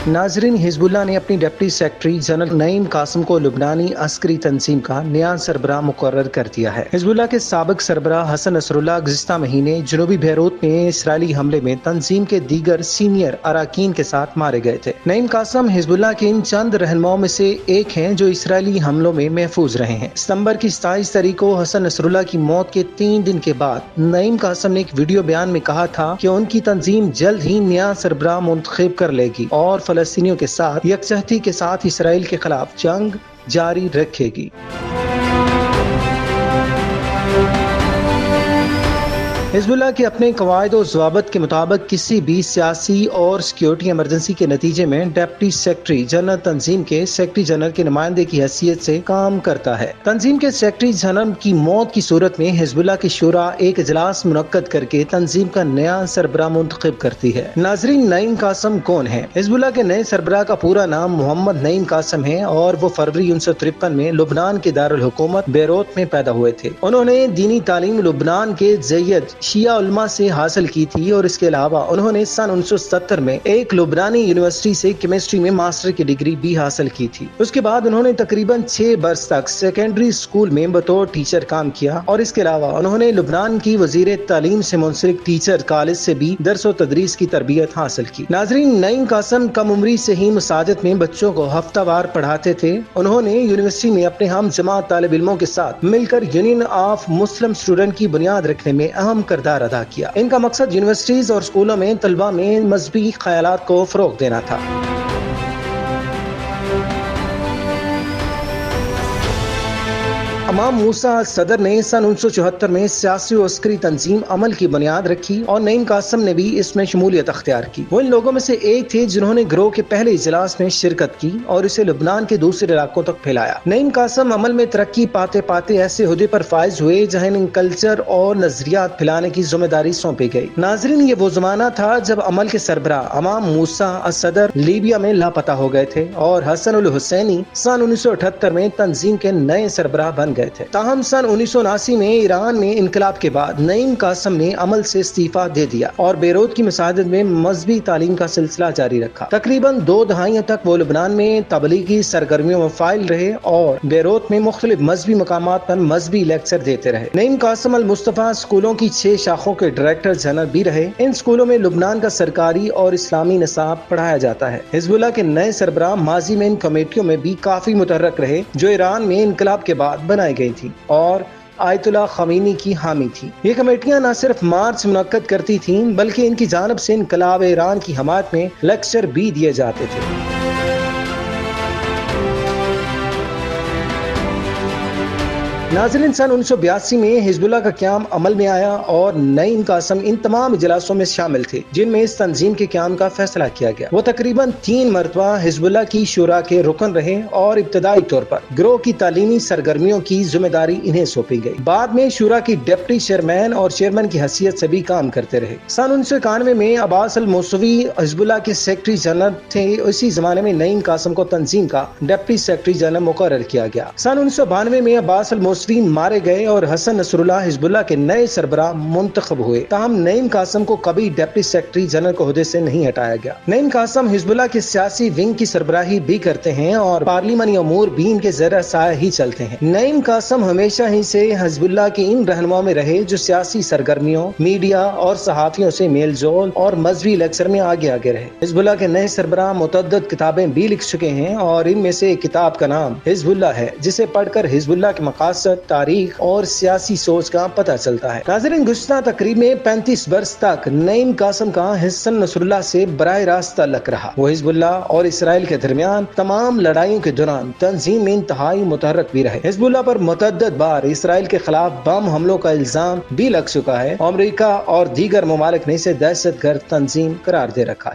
नाजरीन, हिजबुल्लाह ने अपनी deputy secretary general Naim Qassem को लुबनानी अस्करी तंजीम का नया सरबराह मुकर्रर कर दिया है। हिजबुल्लाह के साबिक सरबराह हसन नसरुल्लाह गुज़िश्ता महीने जनूबी बैरूत में इसराइली हमले में तंजीम के दीगर सीनियर अराकीन के साथ मारे गए थे। नईम कासिम हिजबुल्लाह के इन चंद रहनुमाओं में से एक हैं जो इसराइली हमलों में महफूज रहे हैं। सितंबर की 27 तारीख को हसन नसरुल्लाह की मौत के 3 दिन के बाद नईम कासिम ने एक वीडियो बयान में कहा था कि उनकी तंजीम जल्द ही नया सरबराह मुंतखब कर लेगी और फलस्तीनियों के साथ यकजहती के साथ इसराइल के खिलाफ जंग जारी रखेगी। हिजबुल्लाह के अपने कवायद और ज़वाबित के मुताबिक किसी भी सियासी और सिक्योरिटी इमरजेंसी के नतीजे में डिप्टी सेक्रेटरी जनरल तंजीम के सेक्रेटरी जनरल के नुमाइंदे की हैसियत से काम करता है। तंजीम के सेक्रेटरी जनरल की मौत की सूरत में हिजबुल्लाह की शुरा एक इजलास मुनक्कद करके तंजीम का नया सरबराह मुंतखब करती है। नाजरीन, नईम कासिम कौन है? हिजबुल्लाह के नए सरबराह का पूरा नाम मोहम्मद नईम कासिम है और वो फरवरी 1953 में लुबनान के दारुल हुकूमत बैरूत में पैदा हुए थे। उन्होंने दीनी तालीम लुबनान के ज़ैयद शिया उलमा से हासिल की थी और इसके अलावा उन्होंने सन 1970 में एक लुबनानी यूनिवर्सिटी से केमिस्ट्री में मास्टर की डिग्री भी हासिल की थी। उसके बाद उन्होंने तकरीबन 6 बरस तक सेकेंडरी स्कूल में बतौर टीचर काम किया और इसके अलावा उन्होंने लुबनान की वजीर तालीम से मुंसलिक टीचर कॉलेज से भी दर्स और तदरीस की तरबियत हासिल की। नाजरीन, नईम कासिम कम उम्री से ही मसाजिद में बच्चों को हफ्तावार पढ़ाते थे। उन्होंने यूनिवर्सिटी में अपने हम जमात तालिब इल्मों के साथ मिलकर यूनियन ऑफ मुस्लिम स्टूडेंट की बुनियाद रखने में अहम किरदार अदा किया। इनका मकसद यूनिवर्सिटीज और स्कूलों में तलबा में मजहबी ख्यालात को फरोग देना था। इमाम मूसा सदर ने सन 1974 में सियासी और अस्करी तंजीम अमल की बुनियाद रखी और नईम कासिम ने भी इसमें शमूलियत अख्तियार की। वो इन लोगों में से एक थे जिन्होंने गिरोह के पहले इजलास में शिरकत की और इसे लुबनान के दूसरे इलाकों तक फैलाया। नईम कासिम अमल में तरक्की पाते पाते ऐसे ओहदे पर फाइज हुए जहाँ इन कल्चर और नजरियात फैलाने की जिम्मेदारी सौंपी गई। नाजरीन, ये वो जमाना था जब अमल के सरबराह इमाम मूसा सदर लीबिया में लापता हो गए थे और हसन उल हुसैनी सन 1978 में तंजीम के नए सरबराह बन गए थे। ताहम सन 1979 में ईरान में इनकलाब के बाद नईम कासिम ने अमल से इस्तीफा दे दिया और बैरूत की मसाजिद में मजहबी तालीम का सिलसिला जारी रखा। तकरीबन 2 दहाइयों तक वो लुबनान में तबलीगी सरगर्मियों में फाइल रहे और बैरूत में मुख्तलिफ मजहबी मकामात पर मजहबी लेक्चर देते रहे। नईम कासिम अल मुस्तफा स्कूलों की 6 शाखों के डायरेक्टर जनरल भी रहे। इन स्कूलों में लुबनान का सरकारी और इस्लामी निसाब पढ़ाया जाता है। हिजबुल्लाह के नए सरबराह माजी में इन कमेटियों में भी काफी मुतहर्रक रहे जो ईरान में इनकलाब के बाद बनाई गई थी और आयतुल्लाह खमीनी की हामी थी। ये कमेटियां न सिर्फ मार्च मुनक्कद करती थीं बल्कि इनकी जानिब से इनकलाब ईरान की हमायत में लेक्चर भी दिए जाते थे। नाज़रीन, सन 1982 में हिजबुल्लाह का क़याम अमल में आया और नईम कासिम इन तमाम इजलासों में शामिल थे जिनमें इस तंजीम के क़याम का फैसला किया गया। वो तकरीबन 3 मरतबा हिजबुल्लाह की शुरा के रुकन रहे और इब्तदाई तौर पर गिरोह की तालीमी सरगर्मियों की जिम्मेदारी इन्हें सौंपी गई। बाद में शुरा की डिप्टी चेयरमैन और चेयरमैन की हैसियत से भी काम करते रहे। सन 1991 में अब्बास अल मौसवी हिजबुल्लाह के सेक्रेटरी जनरल थे। इसी जमाने में नईम कासिम को तंजीम का डिप्टी सेक्रेटरी जनरल मुकर्रर किया गया। सन 1992 में अब्बास अल मौसवी मारे गए और हसन नसरुल्लाह हिजबुल्लाह के नए सरबराह मुंतखब हुए। ताहम नईम कासिम को कभी डिप्टी सेक्रेटरी जनरल के ओहदे से नहीं हटाया गया। नईम कासिम हिजबुल्लाह के सियासी विंग की सरबराही भी करते हैं और पार्लिमानी अमूर भी इनके ज़ेर साया ही चलते हैं। नईम कासिम हमेशा ही से हिजबुल्लाह के इन रहनुमाओं में रहे जो सियासी सरगर्मियों, मीडिया और सहाफियों से मेल जोल और मजहबी लेक्चर में आगे आगे रहे। हिजबुल्लाह के नए सरबराह मुतअद्दिद किताबें भी लिख चुके हैं और इनमें से एक किताब का नाम हिजबुल्लाह है जिसे पढ़कर हिजबुल्लाह के मकासद, तारीख और सियासी सोच का पता चलता है। नाज़रीन, गुज़श्ता तकरीब में 35 बरस तक नईम कासिम का हसन नसरुल्लाह से बराह रास्त ताल्लुक रहा। वो हिजबुल्लाह और इसराइल के दरमियान तमाम लड़ाइयों के दौरान तंजीम में इंतहाई मुतहर्रक भी रहे। हिजबुल्लाह पर मुतअद्दिद बार इसराइल के खिलाफ बम हमलों का इल्जाम भी लग चुका है। अमेरिका और दीगर ममालिक ने इसे दहशतगर्द तंजीम करार दे रखा है।